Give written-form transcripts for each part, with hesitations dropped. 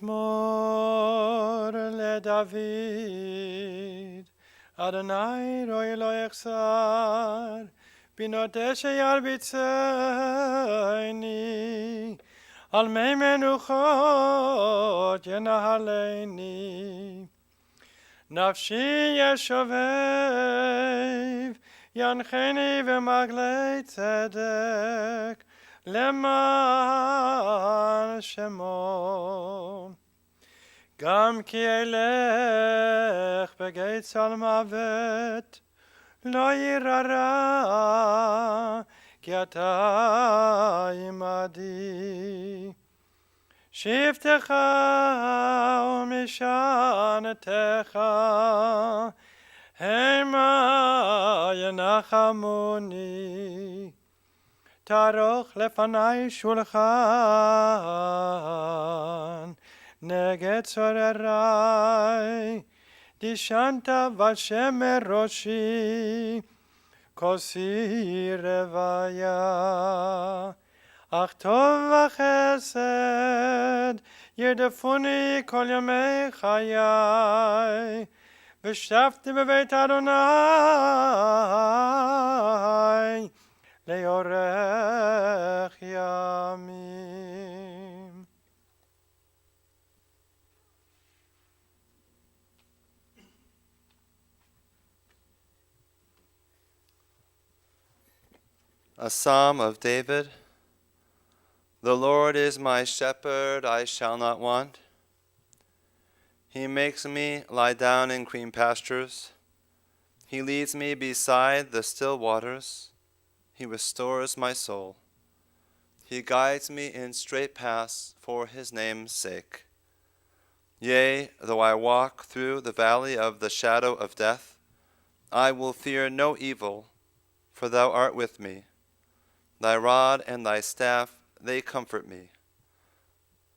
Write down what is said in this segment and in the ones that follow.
מזמור לדוד. אדוני רואי לא יחסר, בנותש ירביצני, על מי מנוחות ינהלני. נפשי ישובב, ינחני במגלי צדק, למען שמו. גם כי אלך בגיא צל מוות, לא יירא רע, כי אתה עמדי. שבטך ומשענתך, המה ינחמוני. תערוך לפני שולחן נגד צורריי, דשנת בשמר ראשי, כוסי רוויה. אך טוב וחסד ירדפוני כל ימי חיי, ושבתי בבית אדוני לאורך ימים. A Psalm of David. The Lord is my shepherd, I shall not want. He makes me lie down in green pastures. He leads me beside the still waters. He restores my soul. He guides me in straight paths for his name's sake. Yea, though I walk through the valley of the shadow of death, I will fear no evil, for thou art with me. Thy rod and thy staff, they comfort me.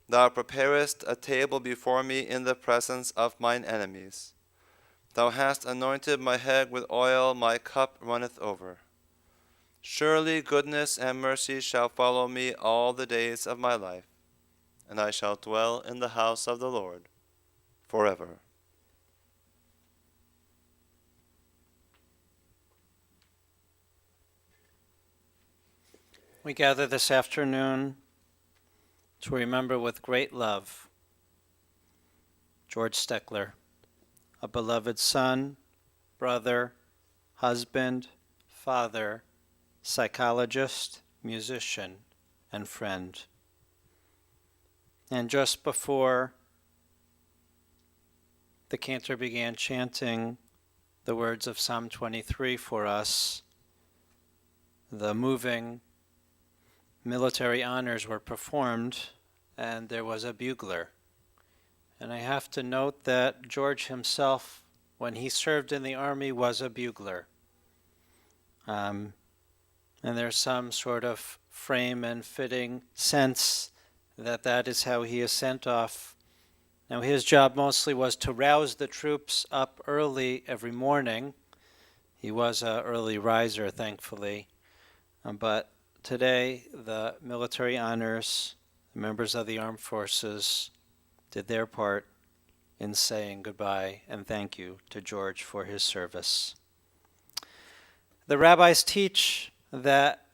Thou preparest a table before me in the presence of mine enemies. Thou hast anointed my head with oil, my cup runneth over. Surely goodness and mercy shall follow me all the days of my life, and I shall dwell in the house of the Lord forever. We gather this afternoon to remember with great love George Steckler, a beloved son, brother, husband, father, psychologist, musician, and friend. And just before the cantor began chanting the words of Psalm 23 for us, the moving military honors were performed, and there was a bugler. And I have to note that George himself, when he served in the army, was a bugler. And there's some sort of frame and fitting sense that that is how he is sent off. Now his job mostly was to rouse the troops up early every morning. He was an early riser, thankfully. But today, the military honors, the members of the armed forces, did their part in saying goodbye and thank you to George for his service. The rabbis teach that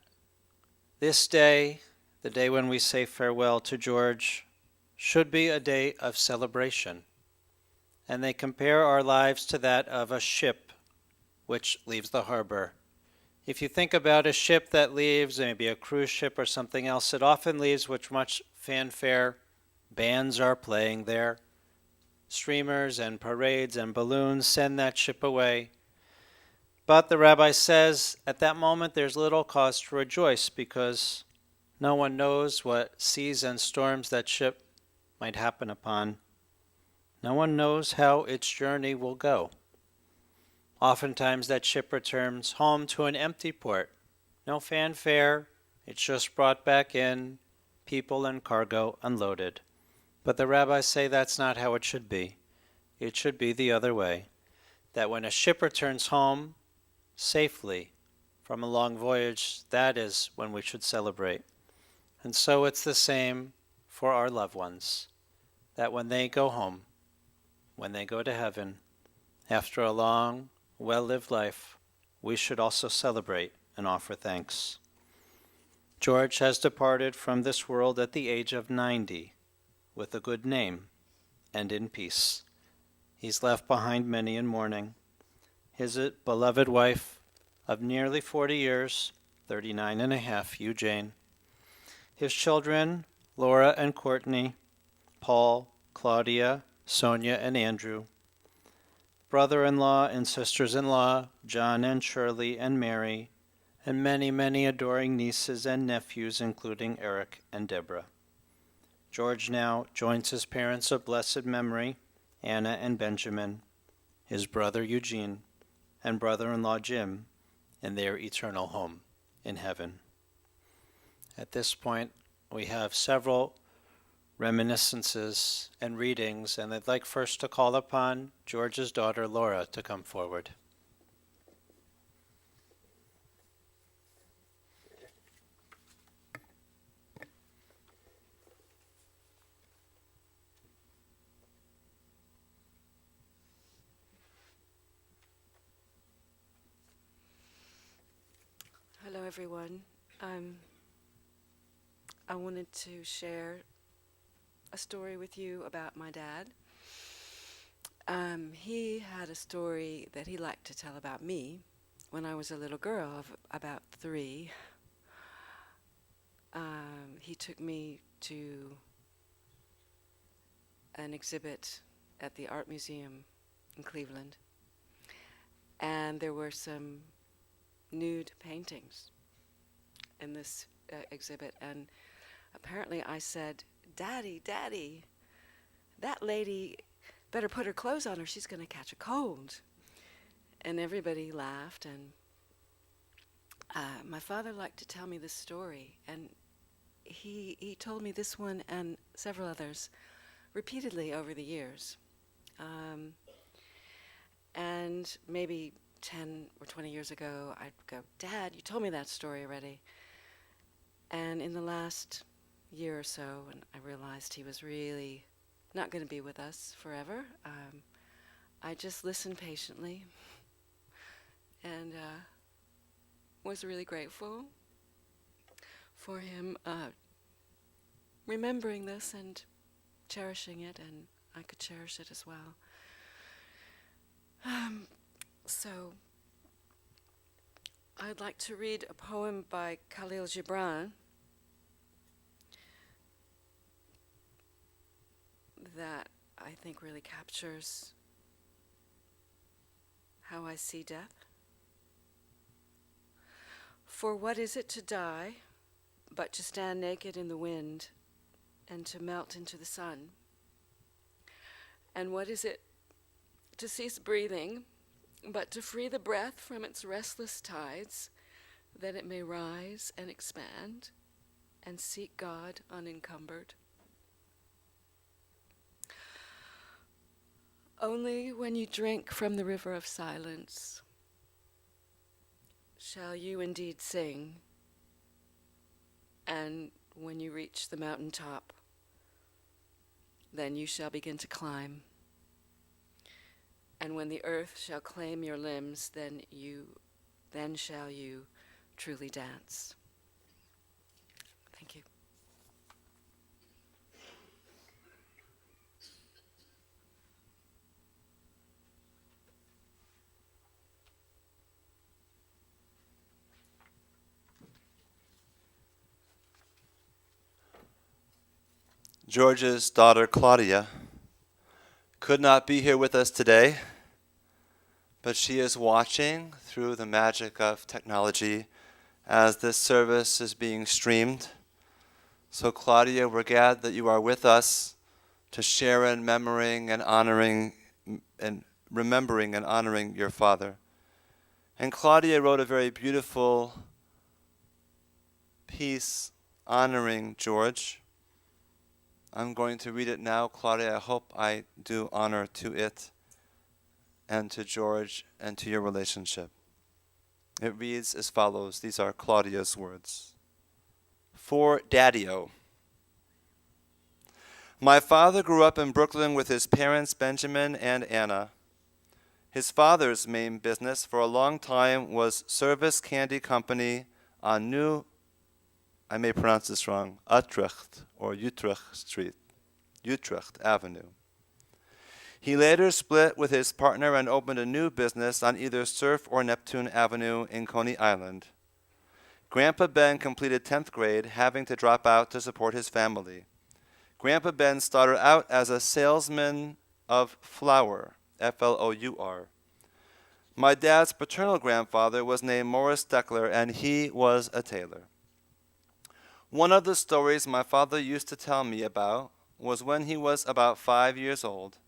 this day, the day when we say farewell to George, should be a day of celebration. And they compare our lives to that of a ship which leaves the harbor. If you think about a ship that leaves, maybe a cruise ship or something else, it often leaves with much fanfare. Bands are playing there. Streamers and parades and balloons send that ship away. But the rabbi says at that moment there's little cause to rejoice because no one knows what seas and storms that ship might happen upon. No one knows how its journey will go. Oftentimes that ship returns home to an empty port. No fanfare, it's just brought back in, people and cargo unloaded. But the rabbis say that's not how it should be. It should be the other way. That when a ship returns home safely from a long voyage, that is when we should celebrate. And so it's the same for our loved ones. that when they go home, when they go to heaven, after a long, well-lived life, we should also celebrate and offer thanks. George has departed from this world at the age of 90, with a good name and in peace. He's left behind many in mourning. His beloved wife of nearly 40 years, 39 and a half, Eugene. His children, Laura and Courtney, Paul, Claudia, Sonia, and Andrew. Brother-in-law and sisters-in-law, John and Shirley and Mary, and many, many adoring nieces and nephews, including Eric and Deborah. George now joins his parents of blessed memory, Anna and Benjamin, his brother Eugene, and brother-in-law Jim, in their eternal home in heaven. At this point, we have several reminiscences and readings, and I'd like first to call upon George's daughter Laura to come forward. Hello, everyone. I wanted to share a story with you about my dad. He had a story that he liked to tell about me when I was a little girl of about 3. He took me to an exhibit at the Art Museum in Cleveland, and there were some nude paintings in this exhibit, and apparently I said, "Daddy, Daddy, that lady better put her clothes on or she's going to catch a cold." And everybody laughed, and my father liked to tell me this story, and he told me this one and several others repeatedly over the years. And maybe 10 or 20 years ago, I'd go, "Dad, you told me that story already." And in the last year or so, and I realized he was really not going to be with us forever, I just listened patiently and was really grateful for him remembering this and cherishing it, and I could cherish it as well. So I'd like to read a poem by Khalil Gibran that I think really captures how I see death. For what is it to die but to stand naked in the wind and to melt into the sun? And what is it to cease breathing but to free the breath from its restless tides, that it may rise and expand and seek God unencumbered? Only when you drink from the river of silence shall you indeed sing, and when you reach the mountain top, then you shall begin to climb. And when the earth shall claim your limbs, then shall you truly dance. Thank you. George's daughter Claudia could not be here with us today, but she is watching through the magic of technology as this service is being streamed. So Claudia, we're glad that you are with us to share in remembering and honoring your father. And Claudia wrote a very beautiful piece honoring George. I'm going to read it now. Claudia, I hope I do honor to it and to George and to your relationship. It reads as follows. These are Claudia's words. For Daddy-O. My father grew up in Brooklyn with his parents, Benjamin and Anna. His father's main business for a long time was Service Candy Company on I may pronounce this wrong, Utrecht or Utrecht Street, Utrecht Avenue. He later split with his partner and opened a new business on either Surf or Neptune Avenue in Coney Island. Grandpa Ben completed 10th grade, having to drop out to support his family. Grandpa Ben started out as a salesman of flour, Flour. My dad's paternal grandfather was named Morris Steckler, and he was a tailor. One of the stories my father used to tell me about was when he was about 5 years old.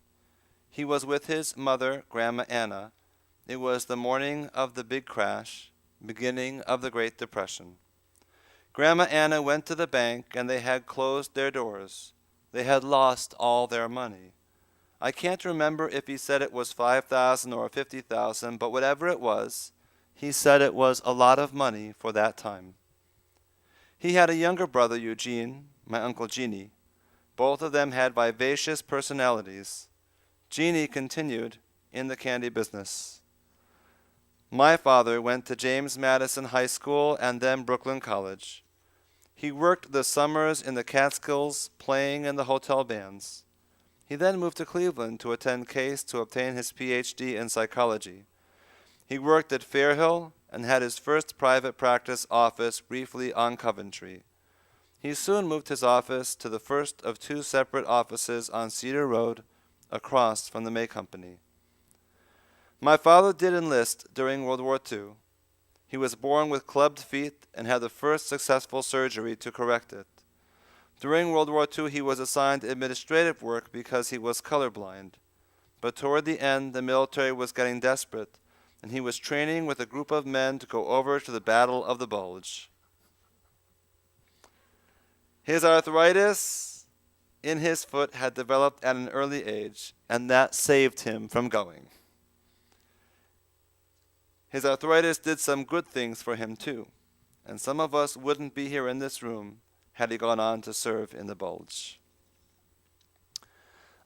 He was with his mother, Grandma Anna. It was the morning of the big crash, beginning of the Great Depression. Grandma Anna went to the bank, and they had closed their doors. They had lost all their money. I can't remember if he said it was 5,000 or 50,000, but whatever it was, he said it was a lot of money for that time. He had a younger brother, Eugene, my Uncle Jeannie. Both of them had vivacious personalities. Jeannie continued in the candy business. My father went to James Madison High School and then Brooklyn College. He worked the summers in the Catskills, playing in the hotel bands. He then moved to Cleveland to attend Case to obtain his Ph.D. in psychology. He worked at Fairhill and had his first private practice office briefly on Coventry. He soon moved his office to the first of 2 separate offices on Cedar Road, across from the May Company. My father did enlist during World War II. He was born with clubbed feet and had the first successful surgery to correct it. During World War II, he was assigned administrative work because he was colorblind. But toward the end, the military was getting desperate, and he was training with a group of men to go over to the Battle of the Bulge. His arthritis in his foot had developed at an early age, and that saved him from going. His arthritis did some good things for him, too, and some of us wouldn't be here in this room had he gone on to serve in the Bulge.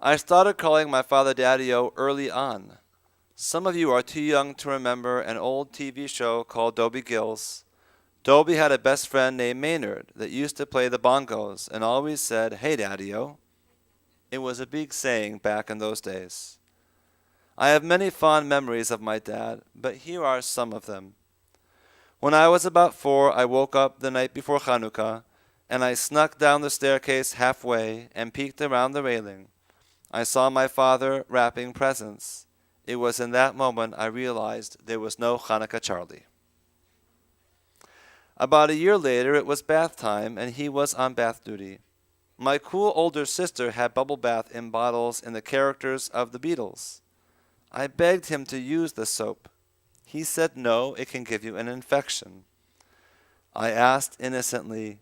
I started calling my father Daddy-O early on. Some of you are too young to remember an old TV show called Dobie Gills. Dobie had a best friend named Maynard that used to play the bongos and always said, "Hey, Daddy-O." It was a big saying back in those days. I have many fond memories of my dad, but here are some of them. When I was about 4, I woke up the night before Hanukkah, and I snuck down the staircase halfway and peeked around the railing. I saw my father wrapping presents. It was in that moment I realized there was no Hanukkah Charlie. About a year later, it was bath time, and he was on bath duty. My cool older sister had bubble bath in bottles in the characters of the Beatles. I begged him to use the soap. He said no, it can give you an infection. I asked innocently,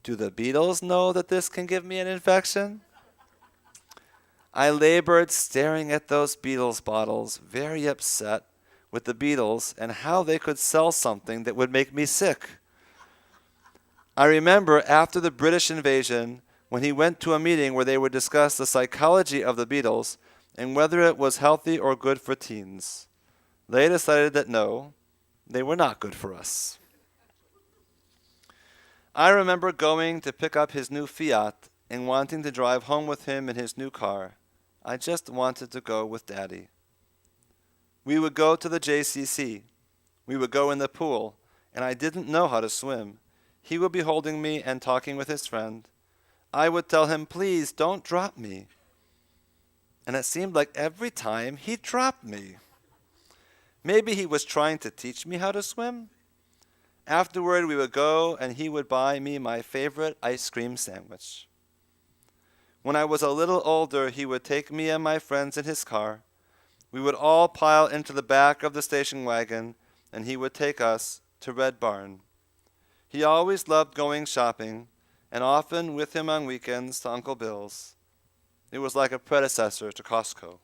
"Do the Beatles know that this can give me an infection?" I labored staring at those Beatles bottles, very upset with the Beatles and how they could sell something that would make me sick. I remember after the British invasion, when he went to a meeting where they would discuss the psychology of the Beatles and whether it was healthy or good for teens. They decided that no, they were not good for us. I remember going to pick up his new Fiat and wanting to drive home with him in his new car. I just wanted to go with Daddy. We would go to the JCC. We would go in the pool, and I didn't know how to swim. He would be holding me and talking with his friend. I would tell him, "Please, don't drop me." And it seemed like every time he dropped me. Maybe he was trying to teach me how to swim. Afterward, we would go, and he would buy me my favorite ice cream sandwich. When I was a little older, he would take me and my friends in his car. We would all pile into the back of the station wagon, and he would take us to Red Barn. He always loved going shopping, and often with him on weekends to Uncle Bill's. It was like a predecessor to Costco.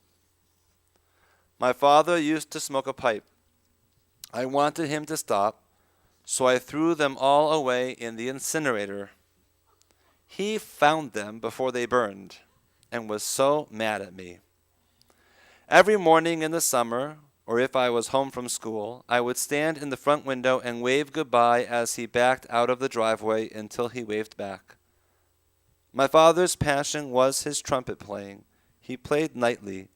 My father used to smoke a pipe. I wanted him to stop, so I threw them all away in the incinerator. He found them before they burned. and was so mad at me. Every morning in the summer, or if I was home from school, I would stand in the front window and wave goodbye as he backed out of the driveway until he waved back. My father's passion was his trumpet playing. He played nightly.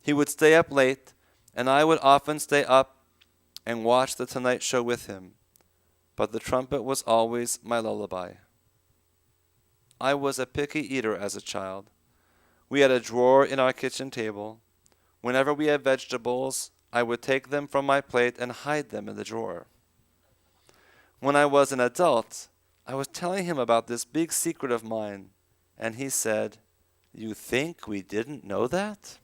He would stay up late, and I would often stay up and watch the Tonight Show with him. But the trumpet was always my lullaby. I was a picky eater as a child. We had a drawer in our kitchen table. Whenever we had vegetables, I would take them from my plate and hide them in the drawer. When I was an adult, I was telling him about this big secret of mine, and he said, "You think we didn't know that?"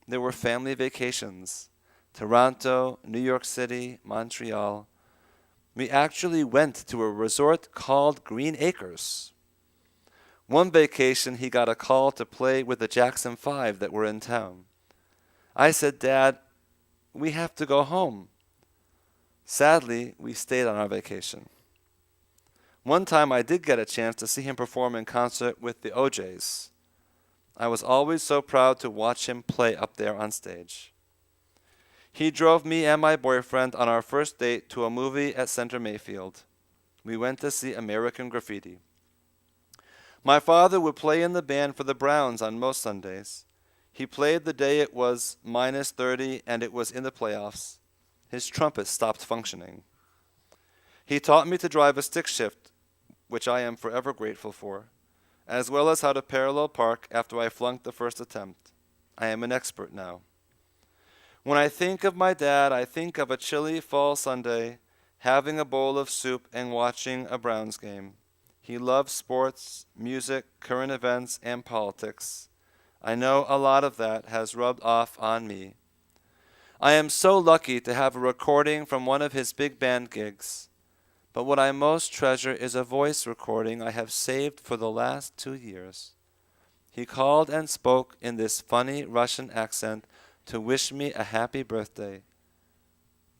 There were family vacations. Toronto, New York City, Montreal. We actually went to a resort called Green Acres. One vacation, he got a call to play with the Jackson 5 that were in town. I said, "Dad, we have to go home." Sadly, we stayed on our vacation. One time I did get a chance to see him perform in concert with the OJs. I was always so proud to watch him play up there on stage. He drove me and my boyfriend on our first date to a movie at Center Mayfield. We went to see American Graffiti. My father would play in the band for the Browns on most Sundays. He played the day it was -30 and it was in the playoffs. His trumpet stopped functioning. He taught me to drive a stick shift, which I am forever grateful for, as well as how to parallel park after I flunked the first attempt. I am an expert now. When I think of my dad, I think of a chilly fall Sunday, having a bowl of soup and watching a Browns game. He loved sports, music, current events, and politics. I know a lot of that has rubbed off on me. I am so lucky to have a recording from one of his big band gigs. But what I most treasure is a voice recording I have saved for the last 2 years. He called and spoke in this funny Russian accent to wish me a happy birthday.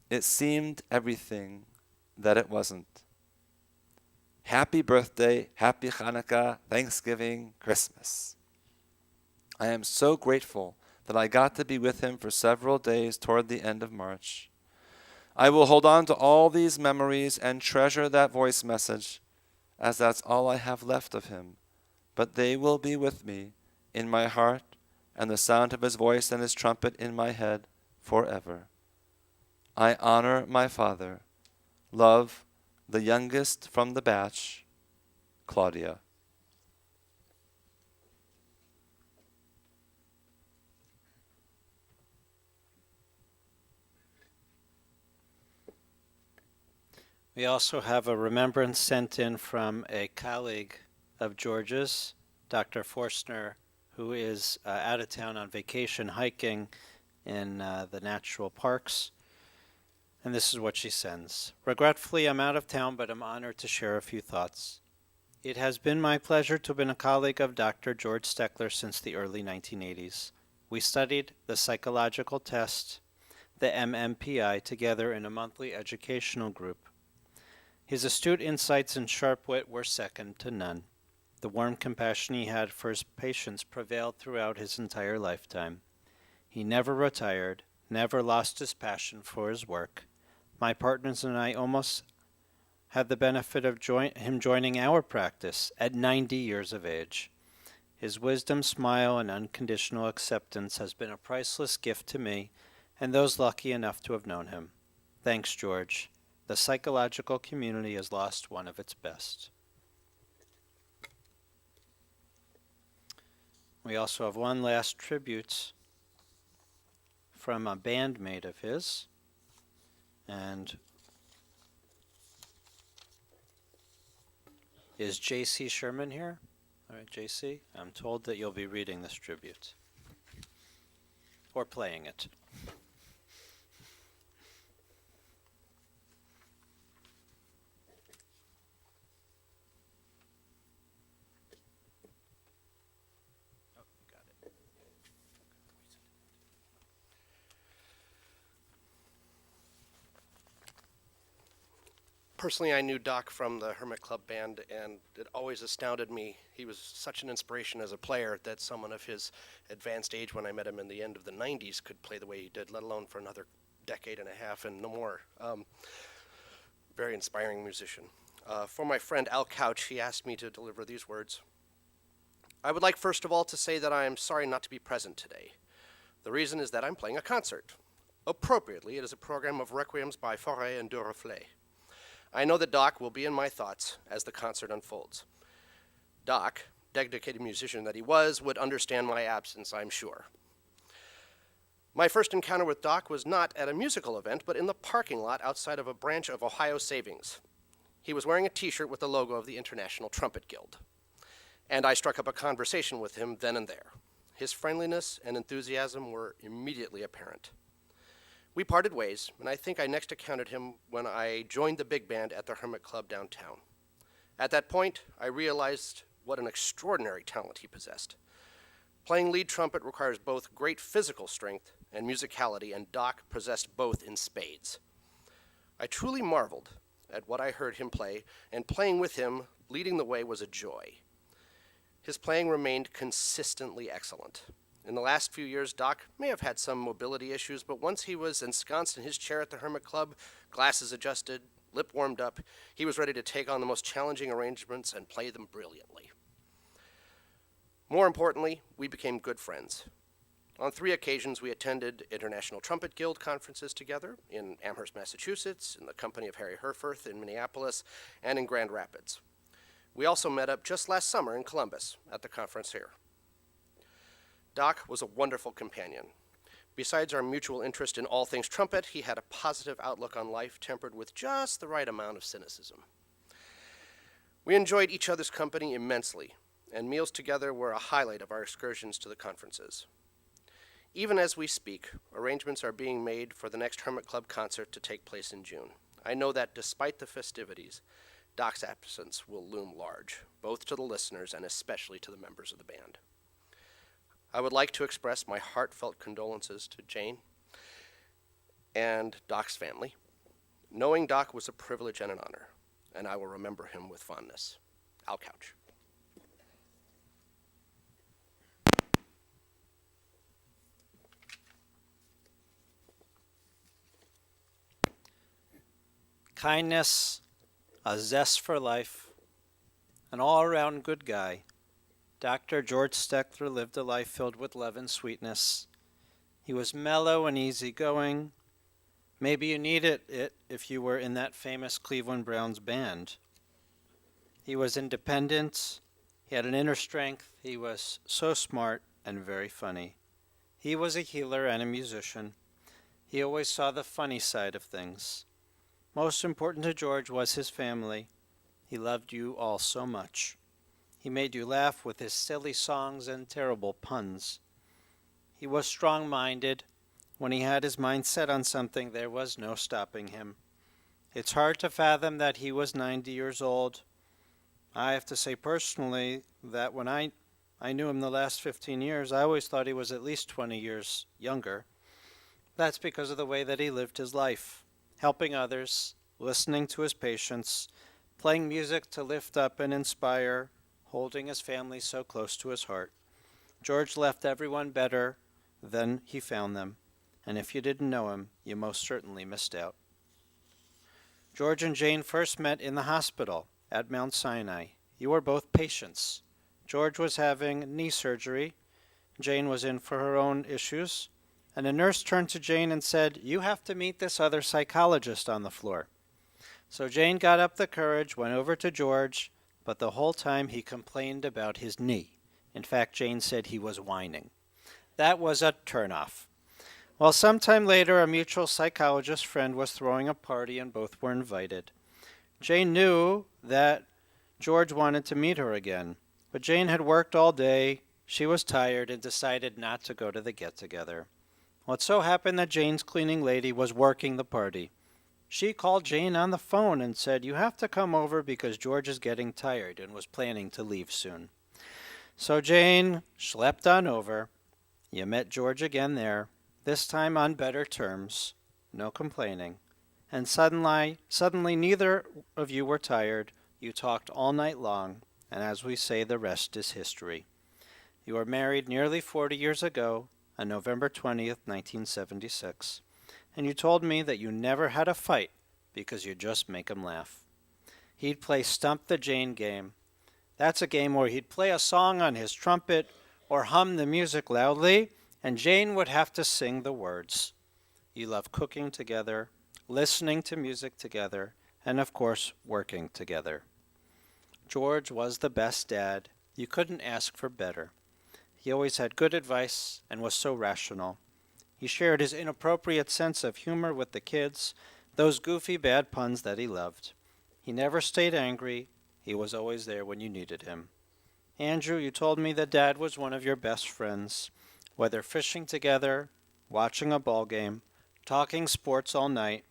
It seemed everything that it wasn't. Happy birthday, happy Hanukkah, Thanksgiving, Christmas. I am so grateful that I got to be with him for several days toward the end of March. I will hold on to all these memories and treasure that voice message, as that's all I have left of him. But they will be with me in my heart and the sound of his voice and his trumpet in my head forever. I honor my father. Love, the youngest from the batch, Claudia. We also have a remembrance sent in from a colleague of George's, Dr. Forstner, who is out of town on vacation hiking in the natural parks. And this is what she sends. Regretfully, I'm out of town, but I'm honored to share a few thoughts. It has been my pleasure to have been a colleague of Dr. George Steckler since the early 1980s. We studied the psychological test, the MMPI, together in a monthly educational group. His astute insights and sharp wit were second to none. The warm compassion he had for his patients prevailed throughout his entire lifetime. He never retired, never lost his passion for his work. My partners and I almost had the benefit of him joining our practice at 90 years of age. His wisdom, smile, and unconditional acceptance has been a priceless gift to me and those lucky enough to have known him. Thanks, George. The psychological community has lost one of its best. We also have one last tribute from a bandmate of his. And is J.C. Sherman here? All right, J.C., I'm told that you'll be reading this tribute. Or playing it. Personally, I knew Doc from the Hermit Club band, and it always astounded me. He was such an inspiration as a player that someone of his advanced age, when I met him in the end of the 90s, could play the way he did, let alone for another decade and a half and no more. Very inspiring musician. For my friend Al Couch, he asked me to deliver these words. I would like first of all to say that I am sorry not to be present today. The reason is that I'm playing a concert. Appropriately, it is a program of requiems by Fauré and Duruflé. I know that Doc will be in my thoughts as the concert unfolds. Doc, dedicated musician that he was, would understand my absence, I'm sure. My first encounter with Doc was not at a musical event, but in the parking lot outside of a branch of Ohio Savings. He was wearing a t-shirt with the logo of the International Trumpet Guild. And I struck up a conversation with him then and there. His friendliness and enthusiasm were immediately apparent. We parted ways, and I think I next encountered him when I joined the big band at the Hermit Club downtown. At that point, I realized what an extraordinary talent he possessed. Playing lead trumpet requires both great physical strength and musicality, and Doc possessed both in spades. I truly marveled at what I heard him play, and playing with him, leading the way, was a joy. His playing remained consistently excellent. In the last few years, Doc may have had some mobility issues, but once he was ensconced in his chair at the Hermit Club, glasses adjusted, lip warmed up, he was ready to take on the most challenging arrangements and play them brilliantly. More importantly, we became good friends. On 3 occasions, we attended International Trumpet Guild conferences together in Amherst, Massachusetts, in the company of Harry Herforth in Minneapolis, and in Grand Rapids. We also met up just last summer in Columbus at the conference here. Doc was a wonderful companion. Besides our mutual interest in all things trumpet, he had a positive outlook on life tempered with just the right amount of cynicism. We enjoyed each other's company immensely, and meals together were a highlight of our excursions to the conferences. Even as we speak, arrangements are being made for the next Hermit Club concert to take place in June. I know that despite the festivities, Doc's absence will loom large, both to the listeners and especially to the members of the band. I would like to express my heartfelt condolences to Jane and Doc's family. Knowing Doc was a privilege and an honor, and I will remember him with fondness. Al Couch. Kindness, a zest for life, an all-around good guy. Dr. George Steckler lived a life filled with love and sweetness. He was mellow and easygoing. Maybe you needed it if you were in that famous Cleveland Browns band. He was independent. He had an inner strength. He was so smart and very funny. He was a healer and a musician. He always saw the funny side of things. Most important to George was his family. He loved you all so much. He made you laugh with his silly songs and terrible puns. He was strong-minded. When he had his mind set on something, there was no stopping him. It's hard to fathom that he was 90 years old. I have to say personally that when I knew him the last 15 years, I always thought he was at least 20 years younger. That's because of the way that he lived his life, helping others, listening to his patients, playing music to lift up and inspire, holding his family so close to his heart. George left everyone better than he found them, and if you didn't know him, you most certainly missed out. George and Jane first met in the hospital at Mount Sinai. You were both patients. George was having knee surgery. Jane was in for her own issues, and a nurse turned to Jane and said, "You have to meet this other psychologist on the floor." So Jane got up the courage, went over to George, but the whole time he complained about his knee. In fact, Jane said he was whining. That was a turnoff. Well, sometime later, a mutual psychologist friend was throwing a party and both were invited. Jane knew that George wanted to meet her again, but Jane had worked all day. She was tired and decided not to go to the get-together. Well, it so happened that Jane's cleaning lady was working the party. She called Jane on the phone and said, "You have to come over because George is getting tired," and was planning to leave soon. So Jane schlepped on over. You met George again there, this time on better terms, no complaining. And suddenly neither of you were tired. You talked all night long, and as we say, the rest is history. You were married nearly 40 years ago, on November 20th, 1976, and you told me that you never had a fight because you just make him laugh. He'd play Stump the Jane game. That's a game where he'd play a song on his trumpet or hum the music loudly, and Jane would have to sing the words. You love cooking together, listening to music together, and of course, working together. George was the best dad. You couldn't ask for better. He always had good advice and was so rational. He shared his inappropriate sense of humor with the kids, those goofy bad puns that he loved. He never stayed angry. He was always there when you needed him. Andrew, you told me that Dad was one of your best friends. Whether fishing together, watching a ball game, talking sports all night,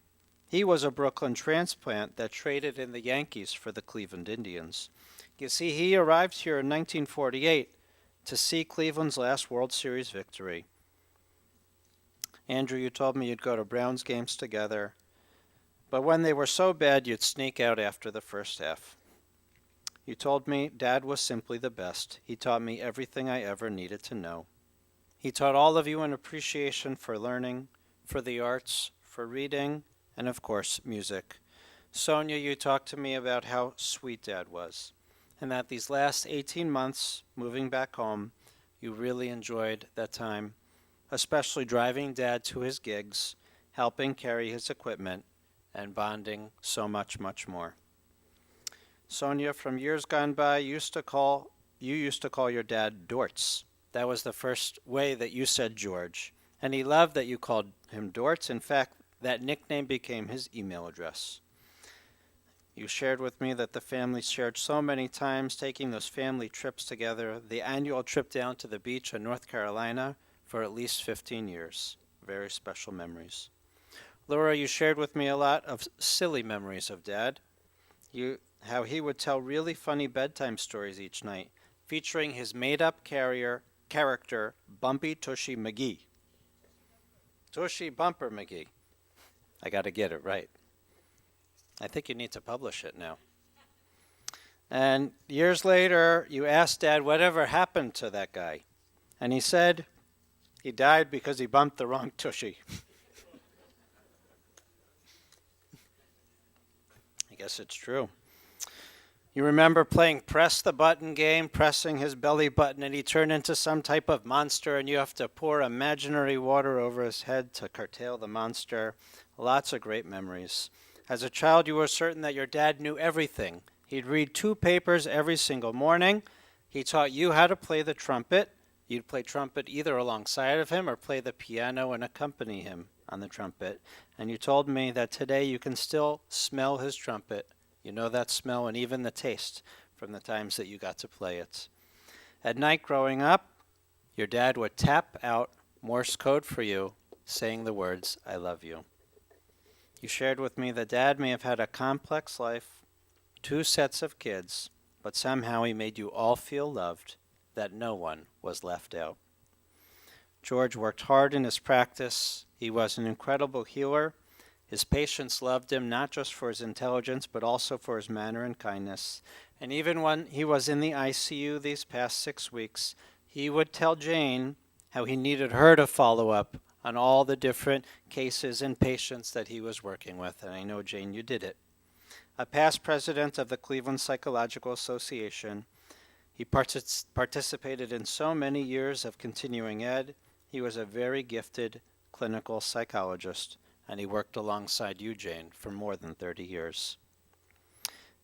he was a Brooklyn transplant that traded in the Yankees for the Cleveland Indians. You see, he arrived here in 1948 to see Cleveland's last World Series victory. Andrew, you told me you'd go to Browns games together, but when they were so bad, you'd sneak out after the first half. You told me Dad was simply the best. He taught me everything I ever needed to know. He taught all of you an appreciation for learning, for the arts, for reading, and of course, music. Sonia, you talked to me about how sweet Dad was, and that these last 18 months, moving back home, you really enjoyed that time, especially driving Dad to his gigs, helping carry his equipment, and bonding so much, much more. Sonia, from years gone by, you used to call your dad Dortz. That was the first way that you said George, and he loved that you called him Dortz. In fact, that nickname became his email address. You shared with me that the family shared so many times taking those family trips together, the annual trip down to the beach in North Carolina for at least 15 years. Very special memories. Laura, you shared with me a lot of silly memories of Dad. How he would tell really funny bedtime stories each night, featuring his made-up character, Bumpy Tushy McGee. Tushy Bumper McGee. I got to get it right. I think you need to publish it now. And years later, you asked Dad whatever happened to that guy. And he said he died because he bumped the wrong Tushy. I guess it's true. You remember playing press the button game, pressing his belly button, and he turned into some type of monster, and you have to pour imaginary water over his head to curtail the monster. Lots of great memories. As a child, you were certain that your dad knew everything. He'd read 2 papers every single morning. He taught you how to play the trumpet. You'd play trumpet either alongside of him or play the piano and accompany him on the trumpet. And you told me that today you can still smell his trumpet. You know that smell and even the taste from the times that you got to play it. At night growing up, your dad would tap out Morse code for you, saying the words, "I love you." You shared with me that Dad may have had a complex life, 2 sets of kids, but somehow he made you all feel loved, that no one was left out. George worked hard in his practice. He was an incredible healer. His patients loved him not just for his intelligence, but also for his manner and kindness. And even when he was in the ICU these past 6 weeks, he would tell Jane how he needed her to follow up on all the different cases and patients that he was working with. And I know, Jane, you did it. A past president of the Cleveland Psychological Association, he participated in so many years of continuing ed. He was a very gifted clinical psychologist, and he worked alongside you, Jane, for more than 30 years.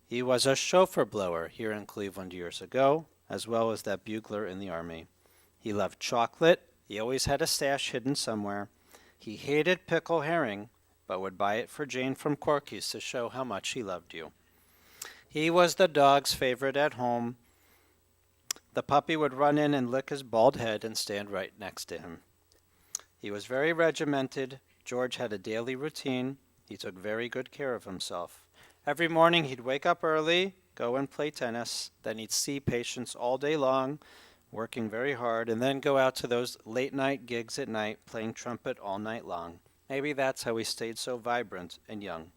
He was a chauffeur blower here in Cleveland years ago, as well as that bugler in the Army. He loved chocolate. He always had a stash hidden somewhere. He hated pickle herring, but would buy it for Jane from Corky's to show how much he loved you. He was the dog's favorite at home. The puppy would run in and lick his bald head and stand right next to him. He was very regimented. George had a daily routine. He took very good care of himself. Every morning he'd wake up early, go and play tennis. Then he'd see patients all day long, working very hard, and then go out to those late-night gigs at night, playing trumpet all night long. Maybe that's how he stayed so vibrant and young.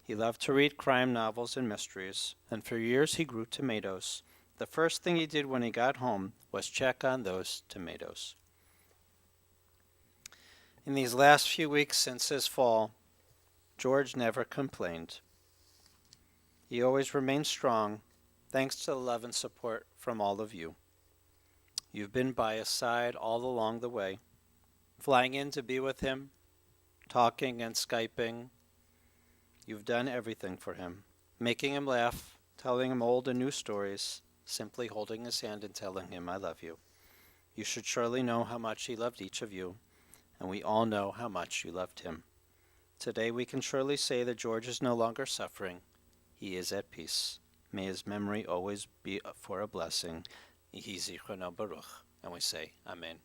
He loved to read crime novels and mysteries, and for years he grew tomatoes. The first thing he did when he got home was check on those tomatoes. In these last few weeks since his fall, George never complained. He always remained strong, thanks to the love and support from all of you. You've been by his side all along the way, flying in to be with him, talking and Skyping. You've done everything for him, making him laugh, telling him old and new stories, simply holding his hand and telling him, I love you. You should surely know how much he loved each of you, and we all know how much you loved him. Today we can surely say that George is no longer suffering. He is at peace. May his memory always be for a blessing. Yehi zichrono baruch. And we say, Amen.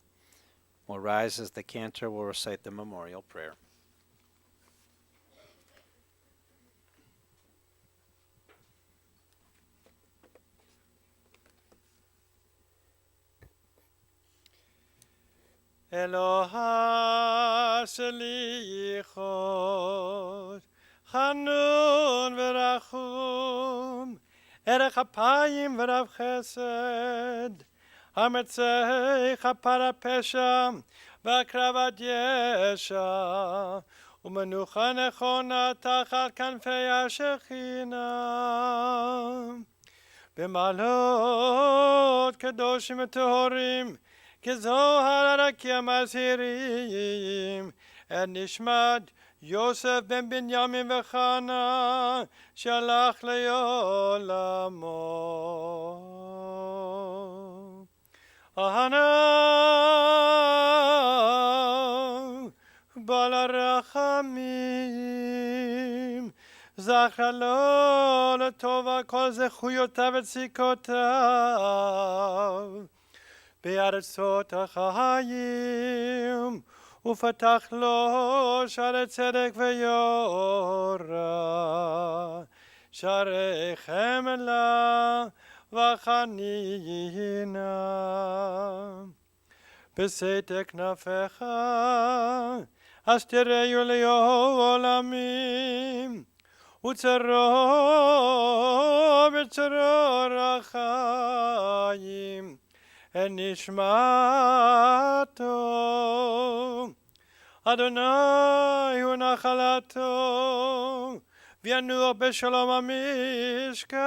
We'll rise as the cantor will recite the memorial prayer. Eloha sheli yichod, Chanun v'rachum, Erech apayim v'rav chesed, Hametzei chapar hapesha, V'akravat yesha, U'menucha nechona tachal kanfei hashechina. B'malot kedoshim v'tehorim, כזוהר הרקיע מזהירים, את נשמת יוסף בן בנימין וחנה, שהלך לעולמו. אהנה, בעל הרחמים, זכר לו לטובה כל זכויותיו וצדקותיו, בארצות החיים, ופתח לו שערי צדק ויורה, שערי חמלה וחנינה. בשאת כנפיך, אז תראו ליהו עולמים, וצרו בצרור החיים, en nishmato, Adonai hu nachalato, v'yanuach b'shalom hamishkavo,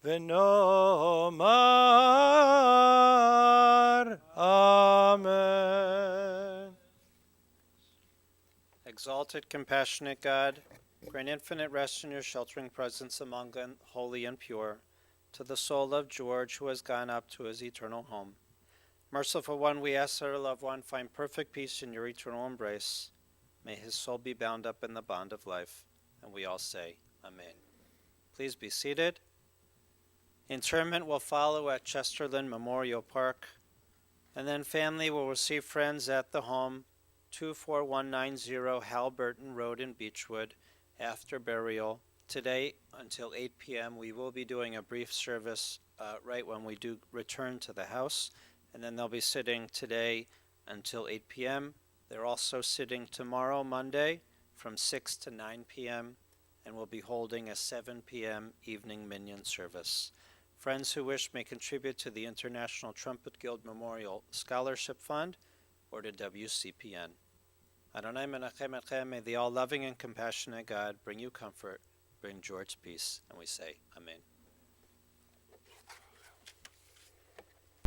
v'nomar Amen. Exalted, compassionate God, grant infinite rest in your sheltering presence among the holy and pure, to the soul of George who has gone up to his eternal home. Merciful One, we ask that our loved one find perfect peace in your eternal embrace. May his soul be bound up in the bond of life. And we all say, Amen. Please be seated. Interment will follow at Chesterland Memorial Park, and then family will receive friends at the home, 24190 Halberton Road in Beechwood, after burial. Today until 8 p.m. we will be doing a brief service right when we do return to the house, and then they'll be sitting today until 8 p.m. They're also sitting tomorrow, Monday, from 6 to 9 p.m., and we'll be holding a 7 p.m. evening minyan service. Friends who wish may contribute to the International Trumpet Guild Memorial Scholarship Fund or to WCPN. Adonai menachem etchem, may the all-loving and compassionate God bring you comfort, bring George peace, and we say, Amen.